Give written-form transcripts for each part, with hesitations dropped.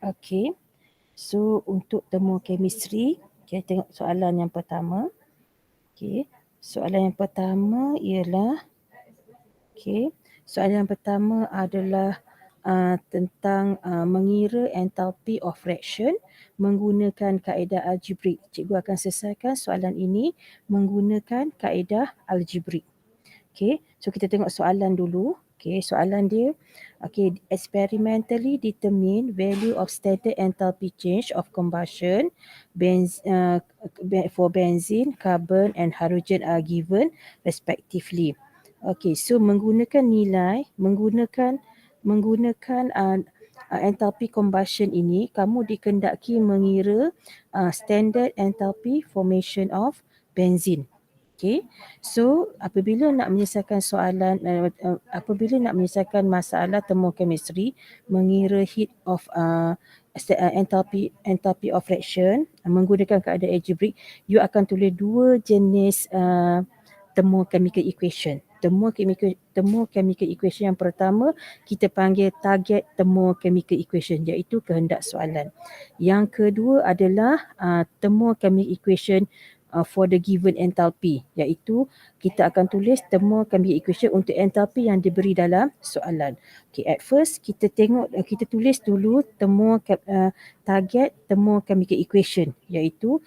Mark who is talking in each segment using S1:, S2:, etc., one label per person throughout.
S1: Okey. So untuk temu chemistry, kita tengok soalan yang pertama. Okey. Soalan yang pertama ialah soalan yang pertama adalah tentang mengira entalpi of reaction menggunakan kaedah algebrik. Cikgu akan selesaikan soalan ini menggunakan kaedah algebrik. Okay, so kita tengok soalan dulu. Okay, soalan dia, experimentally determine value of standard enthalpy change of combustion for benzene, carbon and hydrogen are given respectively. Okay, so menggunakan enthalpy combustion ini, kamu dikendaki mengira standard enthalpy formation of benzene. Okay, so apabila nak menyelesaikan masalah termochemistry, mengira heat of enthalpy of reaction menggunakan kaedah algebrik, you akan tulis dua jenis thermochemical equation. Thermochemical equation yang pertama kita panggil target thermochemical equation, iaitu kehendak soalan. Yang kedua adalah thermochemical equation for the given enthalpy, iaitu kita akan tulis thermochemical equation untuk enthalpy yang diberi dalam soalan. Okay, at first kita tulis dulu target thermochemical equation, iaitu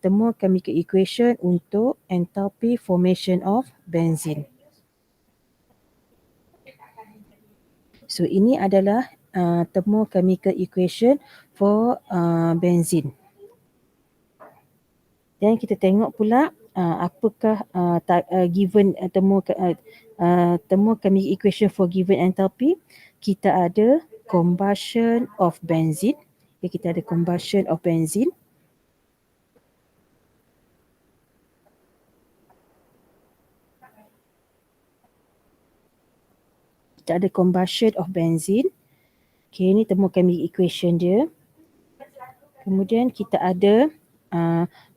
S1: thermochemical equation untuk enthalpy formation of benzene. So ini adalah thermochemical equation for benzene. Dan kita tengok pula apakah given thermochemical equation for given enthalpy. Kita ada combustion of benzene. Kita ada combustion of benzene. Kita ada combustion of benzene. Okay, ini thermochemical equation dia. Kemudian kita ada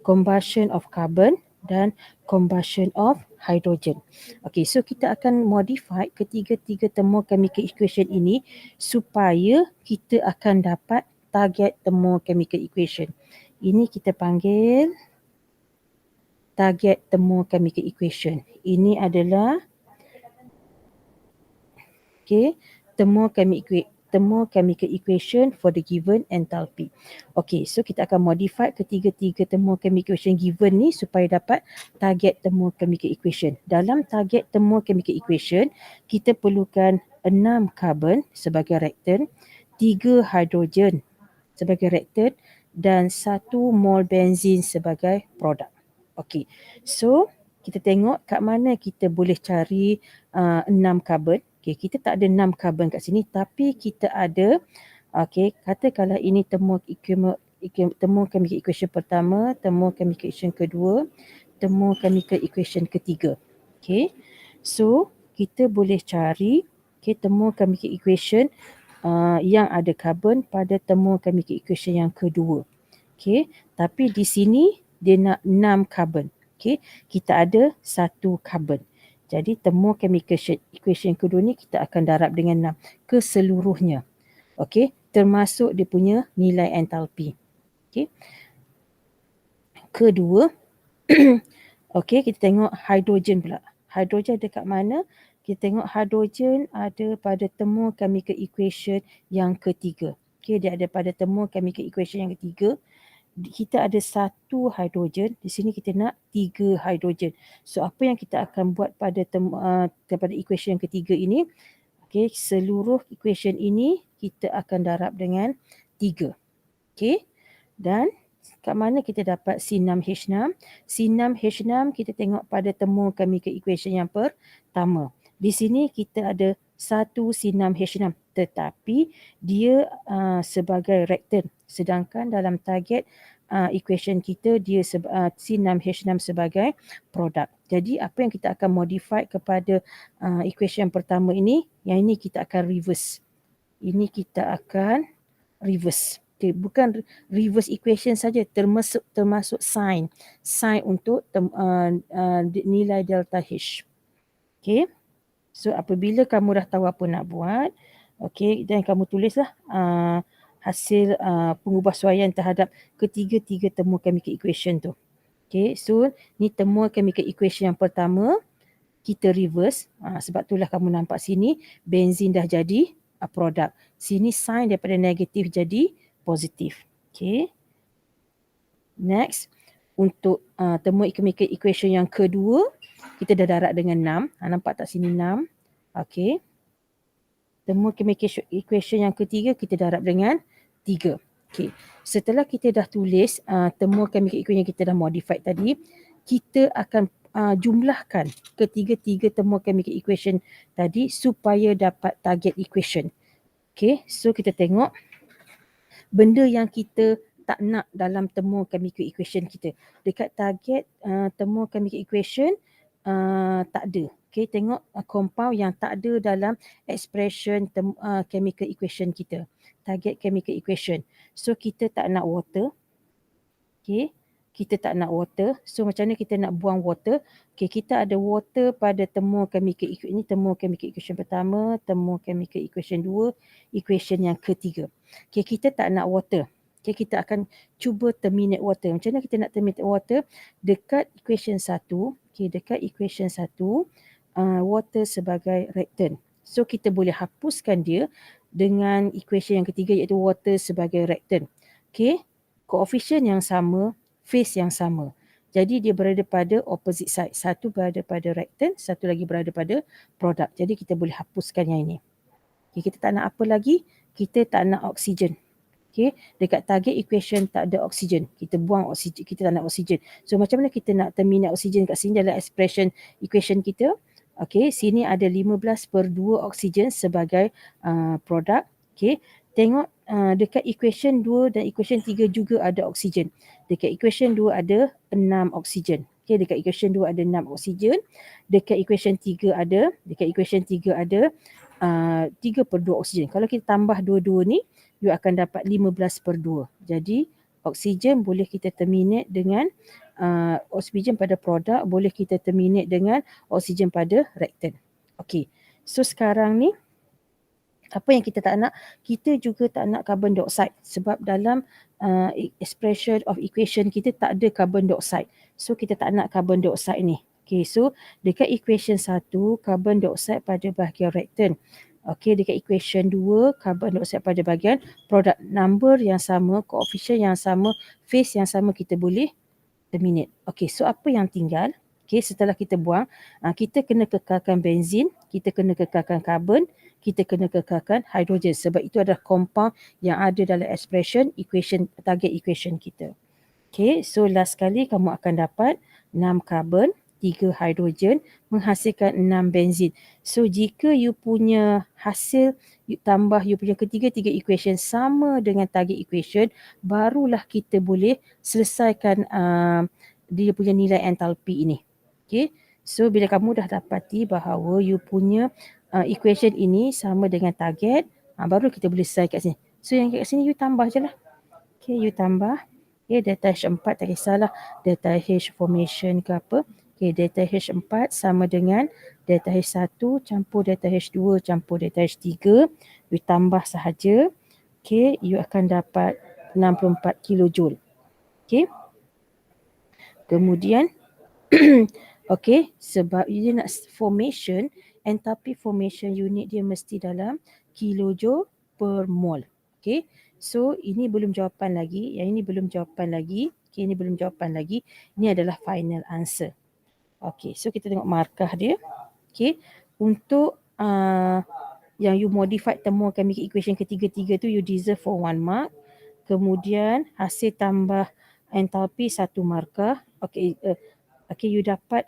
S1: combustion of carbon dan combustion of hydrogen. Okay, so kita akan modify ketiga-tiga thermochemical equation ini supaya kita akan dapat target thermochemical equation. Ini kita panggil target thermochemical equation. Ini adalah thermochemical equation for the given enthalpy. Okay, so kita akan modify ketiga-tiga thermochemical equation given ni supaya dapat target thermochemical equation. Dalam target thermochemical equation, kita perlukan 6 carbon sebagai reactant, 3 hydrogen sebagai reactant dan 1 mol benzene sebagai produk. Okay, so kita tengok kat mana kita boleh cari 6 carbon. Okay, kita tak ada 6 carbon kat sini, tapi kita ada, katakanlah ini thermochemical equation pertama, thermochemical equation kedua, thermochemical equation ketiga. Okay, so kita boleh cari thermochemical equation yang ada carbon pada thermochemical equation yang kedua. Okay, tapi di sini dia nak 6 carbon. Okay, kita ada 1 carbon. Jadi thermochemical equation kedua ni kita akan darab dengan 6 keseluruhnya. Okey, termasuk dia punya nilai entalpi. Okey. Kedua, okey, kita tengok hidrogen pula. Hidrogen ada kat mana? Kita tengok hidrogen ada pada thermochemical equation yang ketiga. Okey, dia ada pada thermochemical equation yang ketiga. Kita ada 1 hidrogen, di sini kita nak 3 hidrogen. So apa yang kita akan buat pada equation yang ketiga ini, seluruh equation ini kita akan darab dengan 3. Dan kat mana kita dapat C6H6? C6H6 kita tengok pada thermochemical equation yang pertama. Di sini kita ada 1 C6H6, tetapi dia sebagai reactant. Sedangkan dalam target equation kita dia C6H6 sebagai produk. Jadi apa yang kita akan modify kepada equation yang pertama ini, yang ini kita akan reverse. Ini kita akan reverse. Okay, bukan reverse equation saja, termasuk sign untuk nilai delta H. Okay. So apabila kamu dah tahu apa nak buat, okay, dan kamu tulislah hasil pengubahsuaian terhadap ketiga-tiga temu chemical equation tu. Okay, so ni temu chemical equation yang pertama, kita reverse. Sebab itulah kamu nampak sini benzin dah jadi produk. Sini sign daripada negatif jadi positif. Okay. Next, untuk temu chemical equation yang kedua, kita dah darab dengan 6. Nampak tak sini 6? Okay. Temu chemical equation yang ketiga, kita darab dengan 3. Okay. Setelah kita dah tulis temu chemical equation yang kita dah modified tadi, kita akan jumlahkan ketiga-tiga temu chemical equation tadi supaya dapat target equation. Okay. So kita tengok benda yang kita tak nak dalam temu chemical equation kita. Dekat target temu chemical equation tak ada. Okay, tengok compound yang tak ada dalam expression chemical equation kita. Target chemical equation. So kita tak nak water. Okay, kita tak nak water. So macam mana kita nak buang water? Okay, kita ada water pada temu chemical equation. Ini temu chemical equation pertama, temu chemical equation 2, equation yang ketiga. Okay, kita tak nak water. Okay, kita akan cuba terminate water. Macam mana kita nak terminate water? Dekat equation 1, okay, dekat equation 1, water sebagai reactant. So kita boleh hapuskan dia dengan equation yang ketiga iaitu water sebagai reactant. Okay, koefisien yang sama, phase yang sama. Jadi dia berada pada opposite side. Satu berada pada reactant, satu lagi berada pada produk. Jadi kita boleh hapuskan yang ini. Okay, kita tak nak apa lagi? Kita tak nak oksigen. Okay, dekat target equation tak ada oksigen. Kita buang oksigen, kita tak nak oksigen. So macam mana kita nak terminate oksigen kat sini dalam expression equation kita? Okay, sini ada 15/2 oksigen sebagai produk. Okay, tengok dekat equation 2 dan equation 3 juga ada oksigen. Dekat equation 2 ada 6 oksigen. Okay, dekat equation 2 ada 6 oksigen. Dekat equation 3 ada, 3/2 oksigen. Kalau kita tambah dua-dua ni, you akan dapat 15/2. Jadi oksigen boleh kita terminate dengan oksigen pada produk, boleh kita terminate dengan oksigen pada reactant. Okey. So sekarang ni apa yang kita tak nak? Kita juga tak nak carbon dioxide sebab dalam expression of equation kita tak ada carbon dioxide. So kita tak nak carbon dioxide ni. Okay, so dekat equation 1, carbon dioxide pada bahagian reactant. Okay, dekat equation 2, carbon dioxide pada bahagian produk. Number yang sama, koefisien yang sama, phase yang sama kita boleh terminate. Okay, so apa yang tinggal? Okay, setelah kita buang, kita kena kekalkan benzin, kita kena kekalkan karbon, kita kena kekalkan hidrogen sebab itu adalah compound yang ada dalam expression equation, target equation kita. Okay, so last kali kamu akan dapat 6 karbon, 3 hidrogen menghasilkan 6 benzin. So jika you punya hasil, you tambah you punya ketiga-tiga equation sama dengan target equation, barulah kita boleh selesaikan dia punya nilai entalpi ini. Okay, so bila kamu dah dapati bahawa you punya equation ini sama dengan target, baru kita boleh selesai kat sini. So yang kat sini you tambah je lah. Okay, you tambah. Okay, delta H4 tak kisahlah delta H formation ke apa. Okay, delta H4 sama dengan delta H1 campur delta H2 campur delta H3. You tambah sahaja. Okay, you akan dapat 64 kilojoule. Okay. Kemudian, okay, sebab you nak formation, enthalpy formation unit dia mesti dalam kilojoule per mol. Okay, so ini belum jawapan lagi. Yang ini belum jawapan lagi. Okay, ini belum jawapan lagi. Ini adalah final answer. Okay, so kita tengok markah dia. Okay, untuk yang you modified temu chemical equation ketiga-tiga tu, you deserve for 1 mark. Kemudian hasil tambah enthalpy 1 markah. Okay, you dapat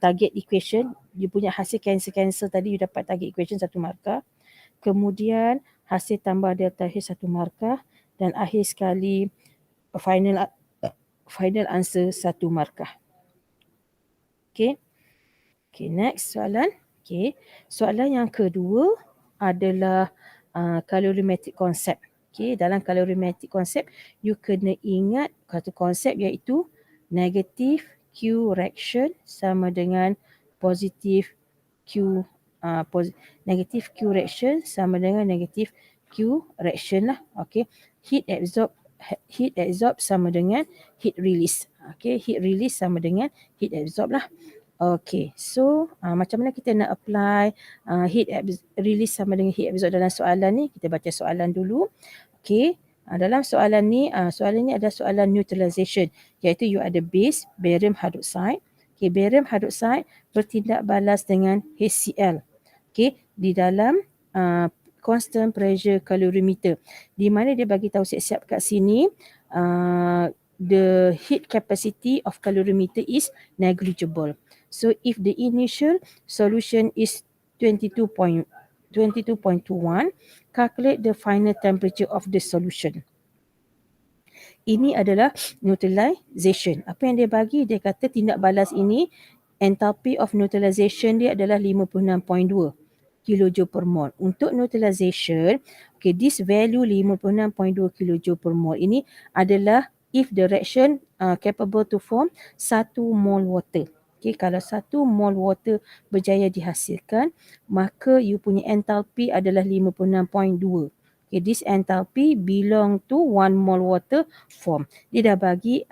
S1: target equation. You punya hasil cancel tadi, you dapat target equation 1 markah. Kemudian hasil tambah delta H 1 markah. Dan akhir sekali final answer 1 markah. Okay. Okay, next soalan. Okay, soalan yang kedua adalah calorimetric concept. Okay, dalam calorimetric concept, you kena ingat satu konsep iaitu negative Q reaction sama dengan positive Q negative Q reaction sama dengan negative Q reaction lah. Okay. Heat absorb sama dengan heat release. Okay. Heat release sama dengan heat absorb lah. Okay, so macam mana kita nak apply release sama dengan heat absorb dalam soalan ni? Kita baca soalan dulu. Okay, dalam soalan ni adalah soalan neutralization, iaitu you ada base, barium hydroxide. Okay, barium hydroxide bertindak balas dengan HCl. Okay, di dalam constant pressure calorimeter, di mana dia bagi tahu siap-siap kat sini, the heat capacity of calorimeter is negligible. So if the initial solution is 22.21, calculate the final temperature of the solution. Ini adalah neutralization. Apa yang dia bagi? Dia kata tindak balas ini, enthalpy of neutralization dia adalah 56.2 kilojoule per mol. Untuk neutralization, okay, this value 56.2 kilojoule per mol ini adalah if the reaction capable to form 1 mol water. Okay, kalau 1 mol water berjaya dihasilkan, maka you punya enthalpy adalah 56.2. Okay, this enthalpy belong to 1 mol water form. Dia dah bagi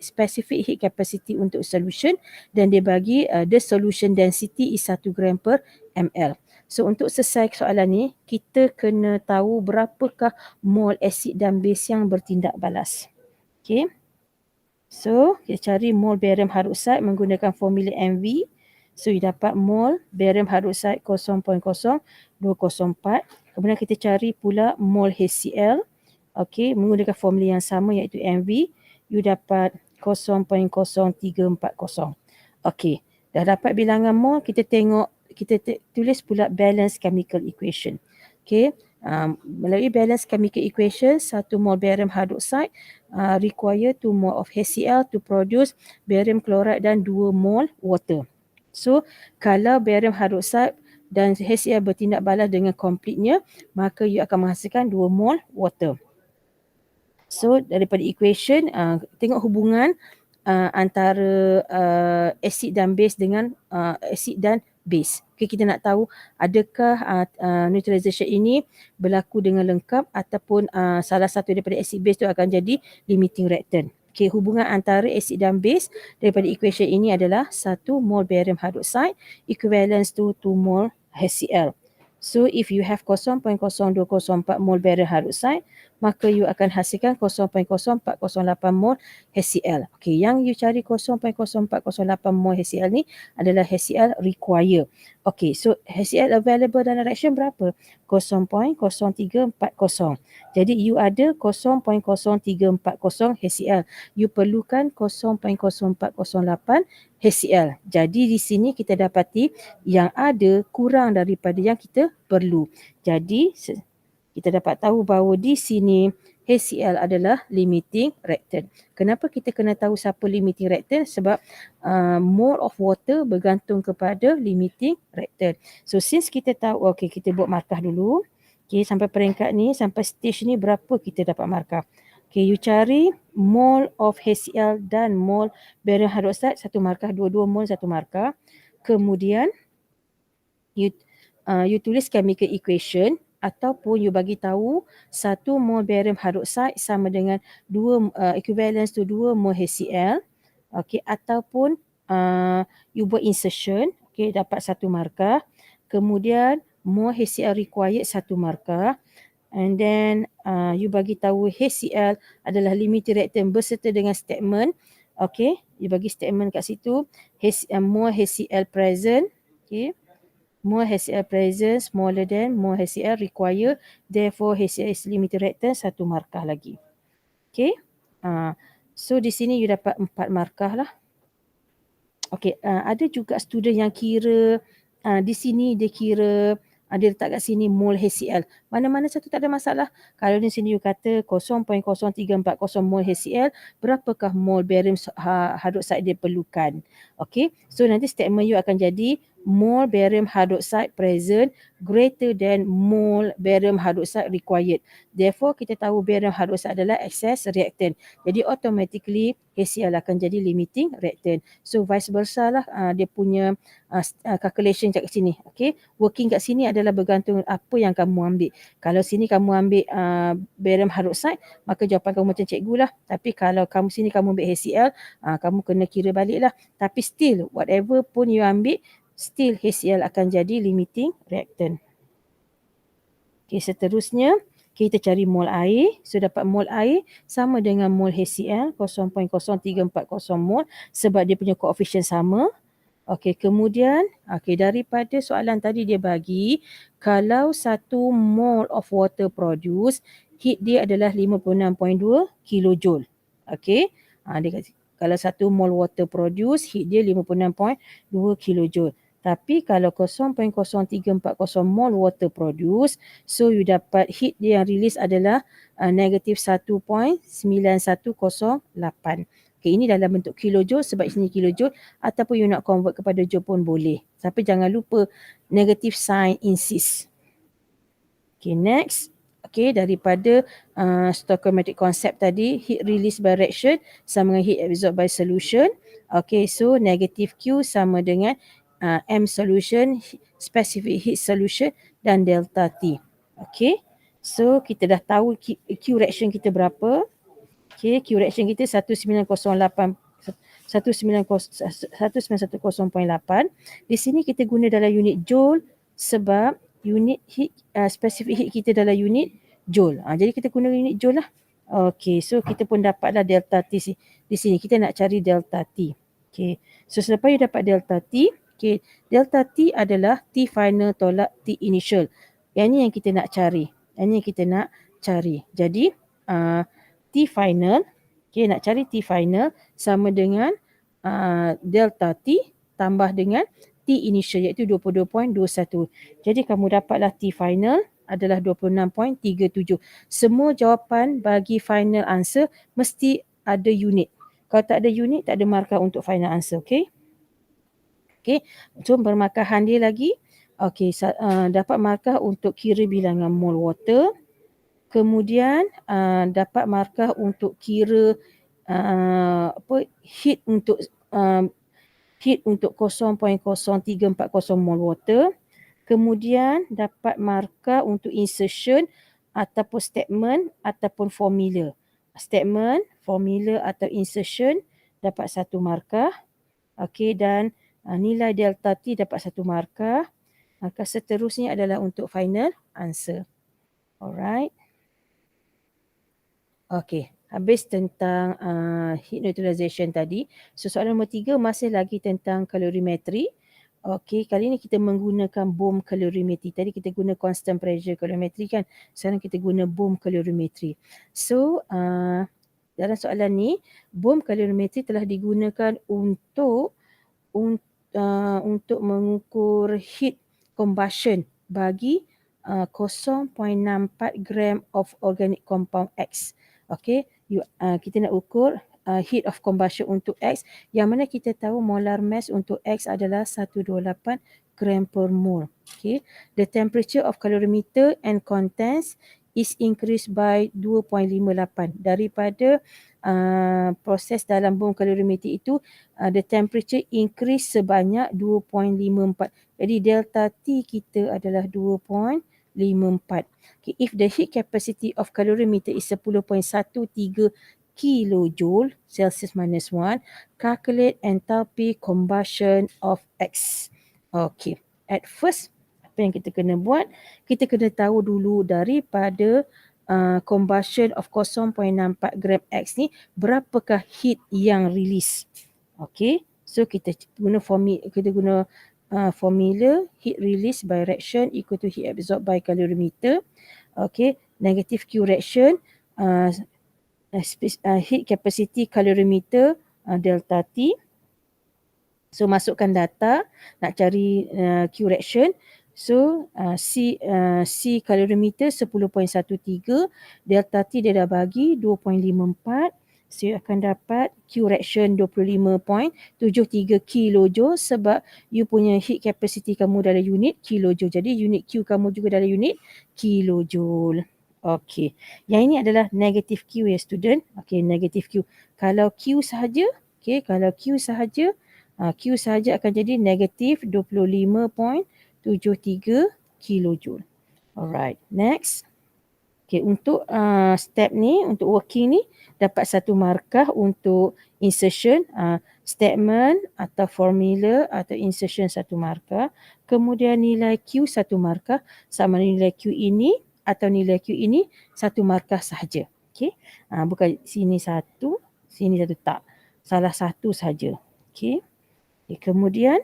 S1: specific heat capacity untuk solution, dan dia bagi the solution density is 1 gram per ml. So untuk selesai soalan ni, kita kena tahu berapakah mol asid dan base yang bertindak balas. Okay. So, kita cari mol barium hydroxide menggunakan formula MV. So, you dapat mol barium hydroxide 0.0204. Kemudian kita cari pula mol HCl. Okay, menggunakan formula yang sama iaitu MV. You dapat 0.0340. Okay, dah dapat bilangan mol, kita tulis pula balance chemical equation. Okay, melalui balance chemical equation, 1 mol barium hydroxide require 2 mol of HCl to produce barium chloride dan 2 mol water. So, kalau barium hydroxide dan HCl bertindak balas dengan completenya, maka you akan menghasilkan 2 mol water. So, daripada equation, tengok hubungan antara acid dan base dengan acid dan base. Okay, kita nak tahu adakah neutralization ini berlaku dengan lengkap ataupun salah satu daripada acid base tu akan jadi limiting reactant. Okay, hubungan antara acid dan base daripada equation ini adalah 1 mol barium hydroxide equivalent to 2 mol HCl. So if you have 0.0204 mol barium hydroxide, maka you akan hasilkan 0.0408 mol HCl. Okay, yang you cari 0.0408 mol HCl ni adalah HCl require. Okay, so HCl available dalam reaction berapa? 0.0340. Jadi you ada 0.0340 HCl. You perlukan 0.0408 HCl. Jadi di sini kita dapati yang ada kurang daripada yang kita perlu. Jadi kita dapat tahu bahawa di sini HCl adalah limiting reactant. Kenapa kita kena tahu siapa limiting reactant? Sebab mole of water bergantung kepada limiting reactant. So since kita tahu, okay, kita buat markah dulu. Okay, sampai peringkat ni, sampai stage ni berapa kita dapat markah. Okay, you cari mole of HCl dan mole barium hydroxide, 1 markah, dua-dua mole 1 markah. Kemudian you tulis chemical equation, ataupun you bagi tahu 1 mol barium hydroxide sama dengan 2 equivalence to 2 mol HCl. Okay, ataupun you buat insertion, okay, dapat 1 markah. Kemudian mol HCl required 1 markah. And then you bagi tahu HCl adalah limiting reactant berserta dengan statement. Okay, you bagi statement kat situ, mol HCl present. Okay, mol HCl present smaller than mol HCl require, therefore HCl is limiting reactant, 1 markah lagi. Okay, so di sini you dapat 4 markah lah. Okay, ada juga student yang kira di sini dia kira dia letak kat sini mol HCl. Mana-mana satu tak ada masalah. Kalau di sini you kata 0.0340 mol HCl, berapakah mol barium hydroxide dia perlukan? Okay, so nanti statement you akan jadi mole barium hydroxide present greater than mole barium hydroxide required. Therefore, kita tahu barium hydroxide adalah excess reactant. Jadi automatically HCl akan jadi limiting reactant. So vice versa lah dia punya calculation kat sini. Okay. Working kat sini adalah bergantung apa yang kamu ambil. Kalau sini kamu ambil barium hydroxide, maka jawapan kamu macam cikgu lah. Tapi kalau kamu sini kamu ambil HCl, kamu kena kira balik lah. Tapi still, whatever pun you ambil, still HCl akan jadi limiting reactant. Okay, seterusnya kita cari mol air. So dapat mol air sama dengan mol HCl 0.0340 mol sebab dia punya koefisien sama. Okey, kemudian daripada soalan tadi dia bagi kalau 1 mol of water produce, heat dia adalah 56.2 kilojoule. Okey. Dia kata kalau 1 mol water produce, heat dia 56.2 kilojoule. Tapi kalau 0.0340 mol water produce, so you dapat heat dia yang release adalah negatif 1.9108. Okay, ini dalam bentuk kilojoule sebab sini kilojoule ataupun you nak convert kepada joule pun boleh. Tapi jangan lupa negative sign insist. Okay, next. Okay, daripada stoichiometric concept tadi, heat release by reaction sama dengan heat absorbed by solution. Okay, so negative Q sama dengan M solution, specific heat solution dan delta T. Okay, so kita dah tahu Q reaction kita berapa. Okay, Q reaction kita 1908 1910.8. Di sini kita guna dalam unit joule sebab unit heat specific heat kita dalam unit joule. Jadi kita guna unit joule lah. Okay, so kita pun dapatlah delta T di sini. Kita nak cari delta T. Okay, so selepas you dapat delta T, okay, delta T adalah T final tolak T initial. Yang ni yang kita nak cari. Yang ni yang kita nak cari. Jadi T final, okay, nak cari T final sama dengan delta T tambah dengan T initial iaitu 22.21. Jadi kamu dapatlah T final adalah 26.37. Semua jawapan bagi final answer mesti ada unit. Kalau tak ada unit, tak ada markah untuk final answer. Okay. Okay. So permarkahan dia lagi. Okay. Dapat markah untuk kira bilangan mol water. Kemudian dapat markah untuk kira heat untuk 0.0340 mol water. Kemudian dapat markah untuk insertion ataupun statement ataupun formula. Statement, formula atau insertion dapat 1 markah. Okey, dan nilai delta T dapat 1 markah. Maka seterusnya adalah untuk final answer. Alright. Okey, habis tentang heat neutralization tadi. So soalan nombor 3 masih lagi tentang kalorimetri. Okey, kali ini kita menggunakan bohm calorimetry. Tadi kita guna constant pressure calorimetry kan. Sekarang kita guna bohm calorimetry. So dalam soalan ni, bohm calorimetry telah digunakan untuk mengukur heat combustion bagi 0.64 gram of organic compound X. Okay, kita nak ukur heat of combustion untuk X yang mana kita tahu molar mass untuk X adalah 128 gram per mole. Okay, the temperature of calorimeter and contents is increased by 2.58 daripada proses dalam bohm calorimeter itu the temperature increase sebanyak 2.54. Jadi delta T kita adalah 2.54. Okay, if the heat capacity of calorimeter is 10.13 kilojoule Celsius minus 1, calculate enthalpy combustion of X. Okay, at first apa yang kita kena buat? Kita kena tahu dulu daripada combustion of 0.64 gram X ni berapakah heat yang release. Okay, so kita guna formula heat release by reaction equal to heat absorbed by calorimeter. Okay, negative Q reaction, heat capacity calorimeter delta T. So masukkan data nak cari Q reaction. So C calorimeter 10.13, delta T dia dah bagi 2.54. So you akan dapat Q reaction 25.73 kilojoule sebab you punya heat capacity kamu dalam unit kilojoule. Jadi unit Q kamu juga dalam unit kilojoule. Okey. Yang ini adalah negative Q ya student. Okey, negative Q. Kalau Q sahaja, kalau Q sahaja, Q sahaja akan jadi negatif 25.73 kilojoule. Alright, next. Untuk step ni, untuk working ni, dapat satu markah untuk insertion, statement atau formula atau insertion satu markah. Kemudian nilai Q satu markah, sama nilai Q ini atau nilai Q ini satu markah sahaja. Okay. Bukan sini satu tak. Salah satu sahaja. Okay. Kemudian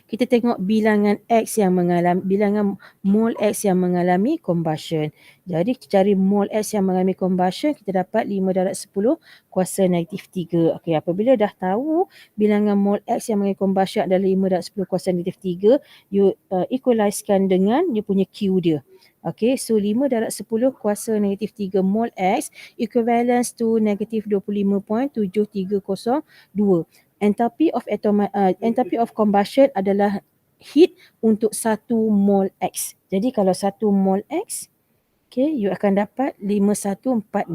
S1: kita tengok bilangan X yang mengalami, bilangan mol X yang mengalami combustion. Jadi kita cari mol X yang mengalami combustion, kita dapat 5 darab 10 kuasa negatif 3. Okey, apabila dah tahu bilangan mol X yang mengalami combustion adalah 5 darab 10 kuasa negatif 3, you equalizekan dengan you punya Q dia. Okey, so 5 darab 10 kuasa negatif 3 mol X equivalence to negatif 25.7302. Enthalpy of combustion adalah heat untuk 1 mol X. Jadi kalau 1 mol X, you akan dapat 5146.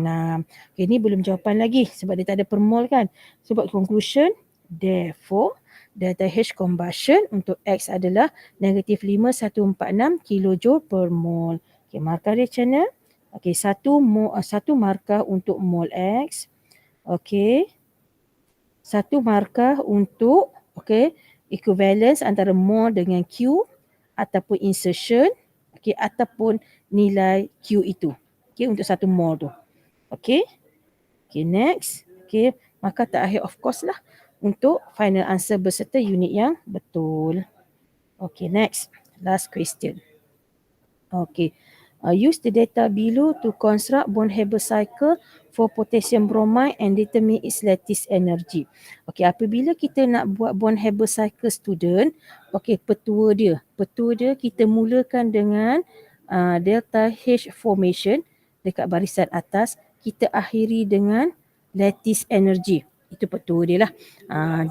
S1: Ini belum jawapan lagi sebab dia tak ada per mol kan. Sebab conclusion, therefore, delta H combustion untuk X adalah negatif 5146 kilojoule per mol. Markah dia macam mana? Satu markah untuk mol X. Satu markah untuk equivalence antara mol dengan Q ataupun insertion ataupun nilai Q itu untuk satu mol tu. Next. Maka terakhir of course lah untuk final answer beserta unit yang betul. Next. Last question. Use the data below to construct Born-Haber cycle for potassium bromide and determine its lattice energy. Apabila kita nak buat Born-Haber cycle student, petua dia kita mulakan dengan delta H formation dekat barisan atas, kita akhiri dengan lattice energy. Itu petua dia lah.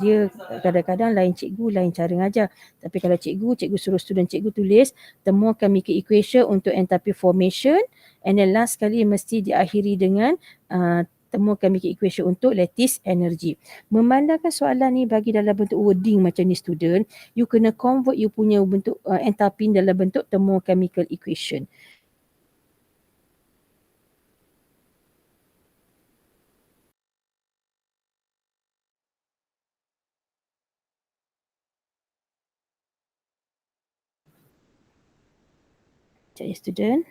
S1: Dia kadang-kadang lain cikgu, lain cara ngajar. Tapi kalau cikgu suruh student cikgu tulis temu chemical equation untuk enthalpy formation, and then last sekali mesti diakhiri dengan temu chemical equation untuk lattice energy. Memandangkan soalan ni bagi dalam bentuk wording macam ni student, you kena convert you punya bentuk enthalpy dalam bentuk temu chemical equation. Sekejap ya student.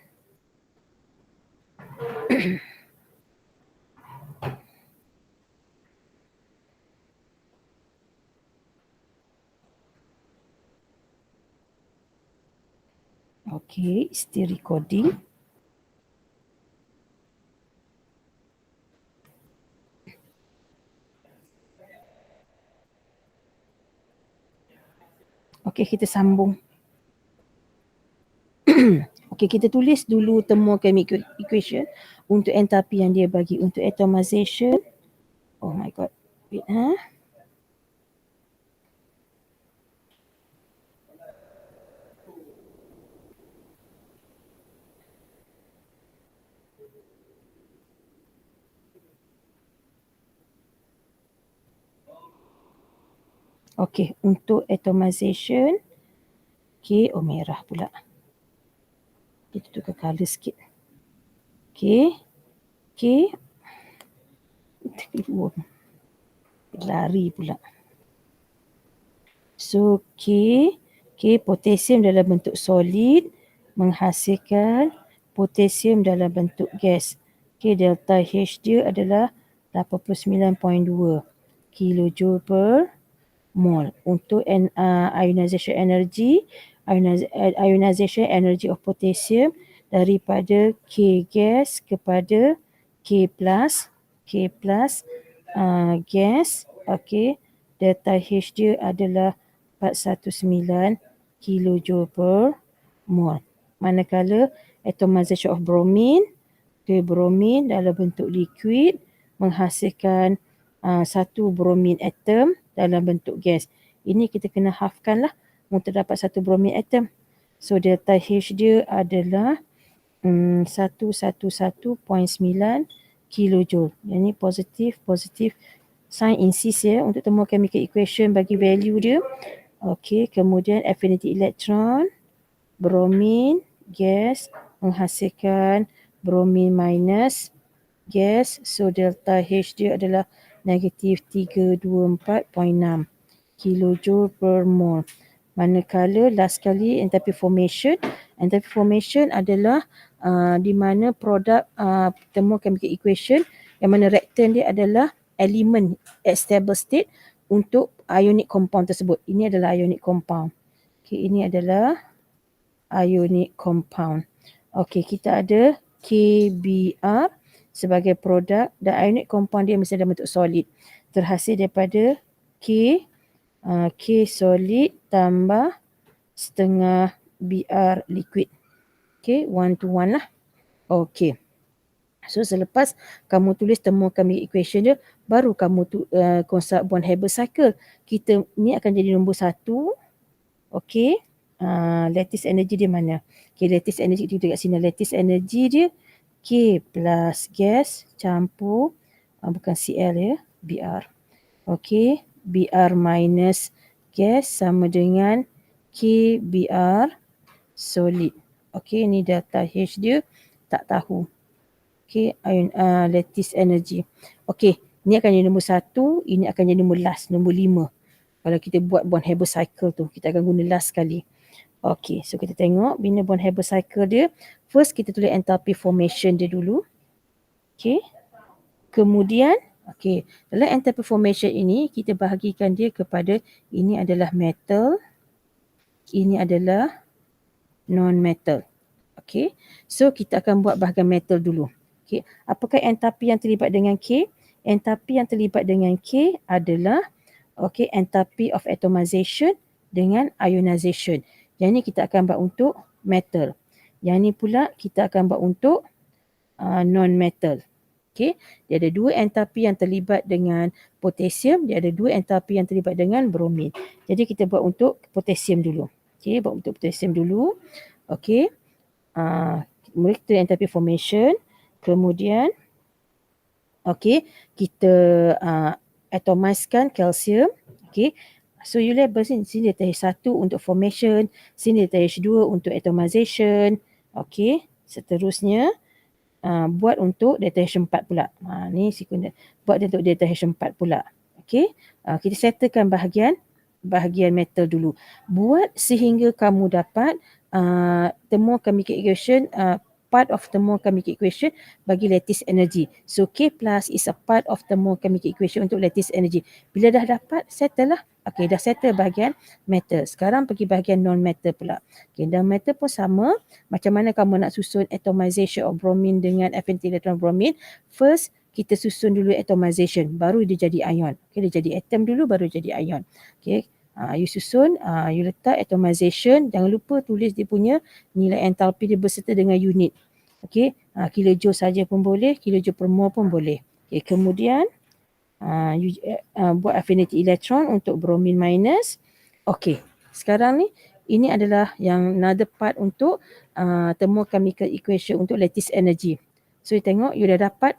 S1: Still recording. Kita sambung. Kita tulis dulu temu chemical equation untuk enthalpy yang dia bagi untuk atomization. Oh my god. Wait, untuk atomization. Oh merah pula. Kita tukar color sikit. Lari pula. So potassium dalam bentuk solid menghasilkan potassium dalam bentuk gas. Delta H dia adalah 89.2 kilojoule per mol. Untuk ionization energy, ionization energy of potassium daripada K gas kepada K plus gas. Delta H dia adalah 419 kilojoule per mol. Manakala atomization of bromine Okay, bromin dalam bentuk liquid menghasilkan satu bromin atom dalam bentuk gas. Ini kita kena halfkan lah untuk dapat satu bromin atom. So delta H dia adalah 111.9 kilojoule. Yang ni positif sign insist ya untuk temu chemical equation bagi value dia. Okey, kemudian affinity electron bromin gas menghasilkan bromin minus gas. So delta H dia adalah negatif 324.6 kilojoule per mol. Manakala last kali enthalpy formation adalah di mana produk temu chemical equation yang mana reactant dia adalah elemen at stable state untuk ionic compound tersebut. Ini adalah ionic compound. Okay, ini adalah ionic compound. Okey, kita ada KBr sebagai produk dan ionic compound dia mesti dalam bentuk solid. Terhasil daripada K solid tambah setengah Br liquid. Okey, 1 to 1 lah. Okey. So selepas kamu tulis temu chemical equation dia, baru kamu construct von Haber cycle. Kita ni akan jadi nombor 1. Okey. Lattice energy dia mana? Okay, lattice energy kita kat sini. Lattice energy dia K plus gas campur bukan Cl ya, Br. Okey, Br minus gas sama dengan K Br solid. Okey, ni delta H dia tak tahu. Okey, lattice energy. Okey, ni akan jadi nombor 1, ini akan jadi nombor last, nombor 5. Kalau kita buat von Haber cycle tu, kita akan guna last sekali. Okey, so kita tengok bina von Haber cycle dia. First kita tulis enthalpy formation dia dulu. Okey. Kemudian, okey, dalam enthalpy formation ini kita bahagikan dia kepada ini adalah metal, ini adalah non-metal. Okey. So kita akan buat bahagian metal dulu. Okey, apakah enthalpy yang terlibat dengan K? Enthalpy yang terlibat dengan K adalah enthalpy of atomization dengan ionization. Yang ni kita akan buat untuk metal. Yang ni pula kita akan buat untuk non-metal. Okey, dia ada 2 enthalpy yang terlibat dengan potasium, dia ada 2 enthalpy yang terlibat dengan bromin. Jadi kita buat untuk potasium dulu. Okey, buat untuk potasium dulu. Okey. Mula kita enthalpy formation, kemudian kita atomizekan kalsium. Okey. So you label sini delta H1 untuk formation, sini delta H2 untuk atomization. Okey, seterusnya buat untuk delta H4 pula. Ni sequence buat untuk delta H4 pula. Okey, kita settlekan bahagian metal dulu. Buat sehingga kamu dapat temu chemical equation part of thermochemical equation bagi lattice energy. So K plus is a part of thermochemical equation untuk lattice energy. Bila dah dapat, settle lah. Okey, dah settle bahagian metal. Sekarang pergi bahagian non-metal pula. Okey, non-metal pun sama. Macam mana kamu nak susun atomization of bromine dengan affinity electron bromine. First, kita susun dulu atomization. Baru dia jadi ion. Okey, dia jadi atom dulu, baru jadi ion. Okey. You susun, you letak atomization. Jangan lupa tulis dia punya nilai enthalpy dia berserta dengan unit. Okey, kilojoule saja pun boleh, kilojoule per mol pun boleh. Okey, kemudian you buat affinity electron untuk bromin minus. Okey, sekarang ni ini adalah yang another part untuk thermochemical equation untuk lattice energy. So you tengok you dah dapat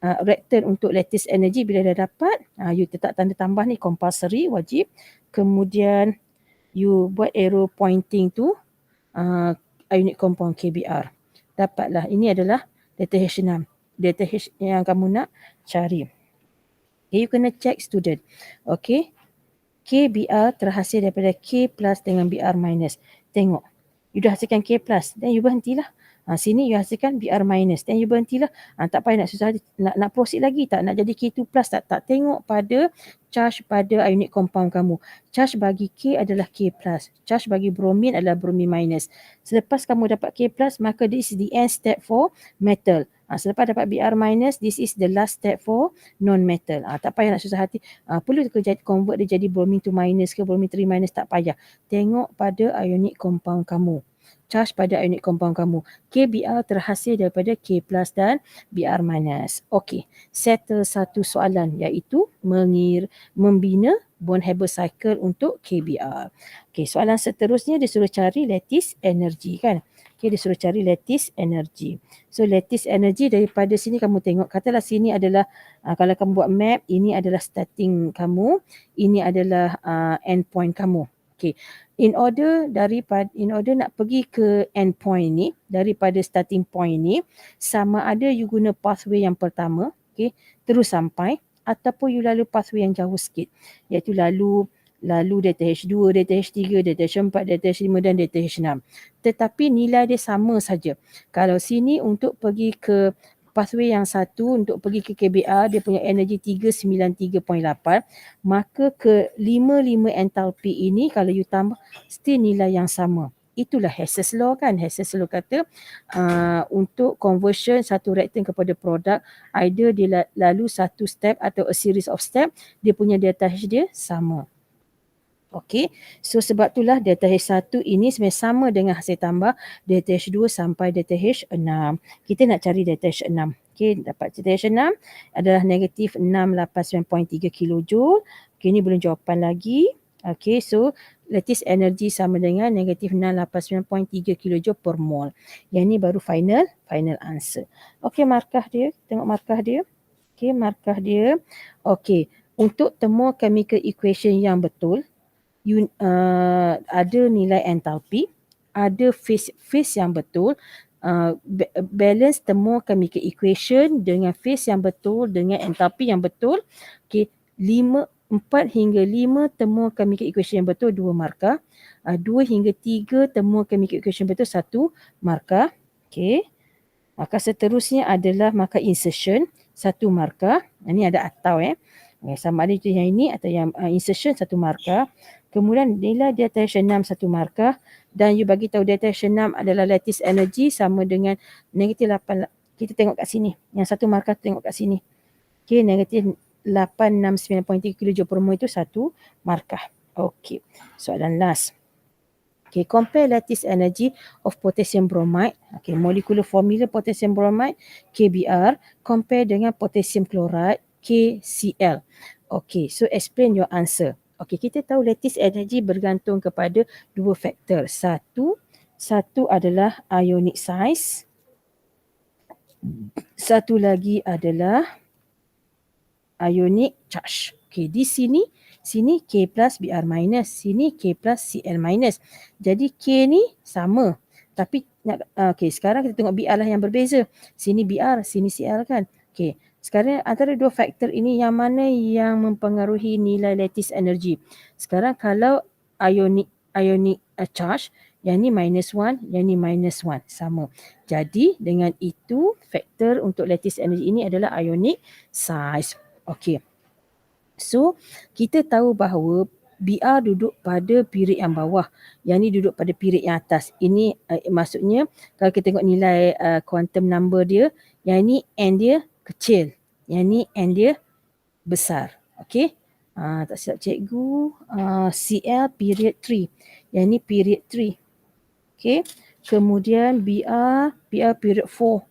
S1: reactant untuk lattice energy. Bila dah dapat, you letak tanda tambah ni compulsory, wajib. Kemudian you buat arrow pointing to ionic compound KBr. Dapatlah, ini adalah delta H6. Delta H yang kamu nak cari. Okay, you kena check student. Okay, KBr terhasil daripada K plus dengan Br minus. Tengok, you dah hasilkan K plus, then you berhentilah. Sini you hasilkan Br minus, then you berhentilah. Tak payah nak susah nak proceed lagi tak, nak jadi K2 plus tak. Tengok pada charge pada ionic compound kamu. Charge bagi K adalah K plus. Charge bagi bromin adalah bromin minus. Selepas kamu dapat K plus, maka this is the end step for metal. Selepas dapat Br minus, this is the last step for non-metal. Tak payah nak susah hati. Perlu ke convert dia jadi bromin 2 minus ke bromin 3 minus, tak payah. Tengok pada ionic compound kamu. charge pada ionic compound kamu. KBr terhasil daripada K plus dan Br minus. Okey, settle satu soalan iaitu membina bond Haber cycle untuk KBr. Okey, soalan seterusnya dia suruh cari lattice energy kan. Okey, dia suruh cari lattice energy. So lattice energy daripada sini kamu tengok, katalah sini adalah kalau kamu buat map, ini adalah starting kamu, ini adalah end point kamu. Okey. In order nak pergi ke end point ni, daripada starting point ni, sama ada you guna pathway yang pertama, okey, terus sampai, ataupun you lalu pathway yang jauh sikit, iaitu lalu delta H2, delta H3, delta H4, delta H5 dan delta H6. Tetapi nilai dia sama saja. Kalau sini untuk pergi ke pathway yang satu, untuk pergi ke KBr, dia punya energi 393.8, maka ke 55 entalpi ini kalau you tambah, still nilai yang sama. Itulah Hess's Law kan. Hess's Law kata untuk conversion satu reaktan kepada produk, either dia lalu satu step atau a series of step, dia punya delta H dia sama. Okey, so sebab itulah delta H1 ini sebenarnya sama dengan hasil tambah delta H2 sampai delta H6. Kita nak cari delta H6. Okey, dapat delta H6 adalah negatif 689.3 kilojoule. Okey, ini belum jawapan lagi. Okey, so lattice energy sama dengan negatif 689.3 kilojoule per mol. Yang ini baru final answer. Okey, markah dia. Tengok markah dia. Okey, markah dia. Okey, untuk temu chemical equation yang betul, ada nilai entalpi, ada phase yang betul, balance temu chemical equation dengan phase yang betul, dengan entalpi yang betul. Okey, 4 hingga 5 temu chemical equation yang betul 2 markah, 2 hingga 3 temu chemical equation betul 1 markah. Okey, maka seterusnya adalah markah insertion 1 markah. Ini ada atau sama ada yang ini atau yang insertion 1 markah. Kemudian nilai delta H6 1 markah, dan you bagi tahu delta H6 adalah lattice energy sama dengan negatif 8. Kita tengok kat sini. Yang 1 markah tengok kat sini. Okey, negatif 869.3 kilojoule per mol itu 1 markah. Okey, soalan last. Okay, compare lattice energy of potassium bromide. Okay, molecular formula potassium bromide KBr compare dengan potassium chloride KCl. Okay, so explain your answer. Okay, kita tahu lattice energy bergantung kepada 2 faktor. Satu adalah ionic size. Satu lagi adalah ionic charge. Okay, di sini K plus Br minus, sini K plus Cl minus. Jadi K ni sama. Tapi okay, sekarang kita tengok Br lah yang berbeza. Sini Br, sini Cl kan. Okay, sekarang antara 2 faktor ini yang mana yang mempengaruhi nilai lattice energy? Sekarang kalau ionic charge, yang ni -1, yang ni -1, sama. Jadi dengan itu faktor untuk lattice energy ini adalah ionic size. Okey. So kita tahu bahawa Br duduk pada period yang bawah, yang ni duduk pada period yang atas. Ini maksudnya kalau kita tengok nilai quantum number dia, yang ni n dia kecil, yang ni n dia besar. Okey. Tak silap cikgu, Cl period 3. Yang ni period 3. Okey. Kemudian Br period 4.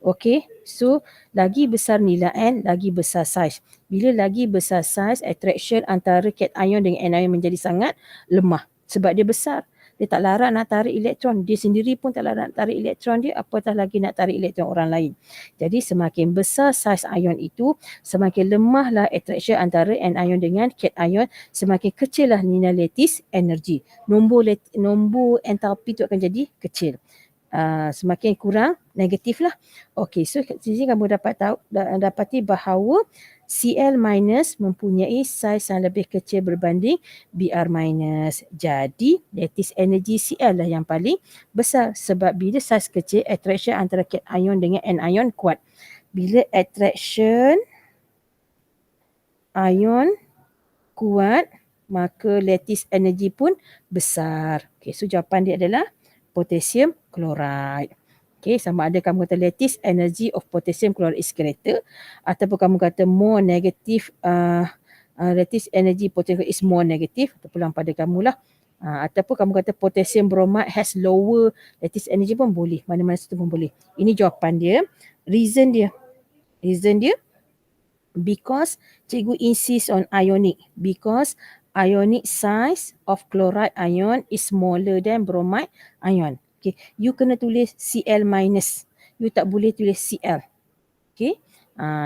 S1: Okey. So lagi besar nilai n, lagi besar saiz. Bila lagi besar saiz, attraction antara cation dengan anion menjadi sangat lemah. Sebab dia besar. Dia tak larat nak tarik elektron. Dia sendiri pun tak larat nak tarik elektron dia, apatah lagi nak tarik elektron orang lain. Jadi semakin besar saiz ion itu, semakin lemahlah attraction antara anion dengan cation, semakin kecillah nilai lattice energy. Nombor entalpi itu akan jadi kecil. Semakin kurang negatif lah. Okey, so kat sini kamu dapati bahawa Cl minus mempunyai saiz yang lebih kecil berbanding Br minus. Jadi lattice energy Cl lah yang paling besar, sebab bila saiz kecil, attraction antara cation dengan anion kuat. Bila attraction ion kuat, maka lattice energy pun besar. Okey, so jawapan dia adalah potassium chloride. Okay, sama ada kamu kata lattice energy of potassium chloride is greater, ataupun kamu kata more negative, lattice energy potassium is more negative, terpulang pada kamu lah. Ataupun kamu kata potassium bromide has lower lattice energy pun boleh. Mana-mana satu pun boleh. Ini jawapan dia. Reason dia because cikgu insist on ionic. Because ionic size of chloride ion is smaller than bromide ion. Okay. You kena tulis Cl minus. You tak boleh tulis Cl. Okay.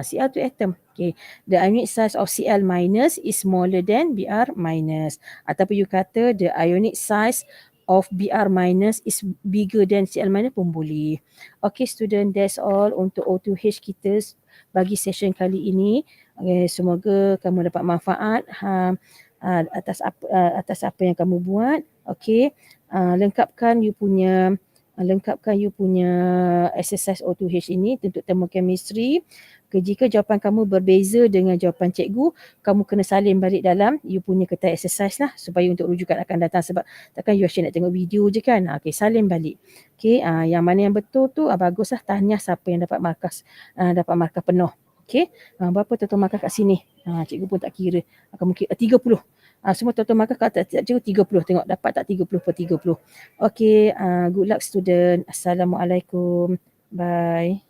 S1: Cl tu atom. Okay. The ionic size of Cl minus is smaller than Br minus. Ataupun you kata the ionic size of Br minus is bigger than Cl minus pun boleh. Okay student, that's all untuk O2H kita bagi session kali ini. Okay, semoga kamu dapat manfaat atas apa yang kamu buat. Okay. Lengkapkan you punya exercise O2H ini untuk thermochemistry. Jika jawapan kamu berbeza dengan jawapan cikgu, kamu kena salin balik dalam you punya kertas exercise lah supaya untuk rujukan akan datang, sebab takkan you asyik nak tengok video je kan. Okay, salin balik. Okay, yang mana yang betul tu baguslah, tahniah siapa yang dapat markah penuh. Okay, berapa total markah kat sini? Cikgu pun tak kira. Kamu kira 30. Semua total markah kat cikgu 30. Tengok dapat tak 30/30. Okay, good luck student. Assalamualaikum. Bye.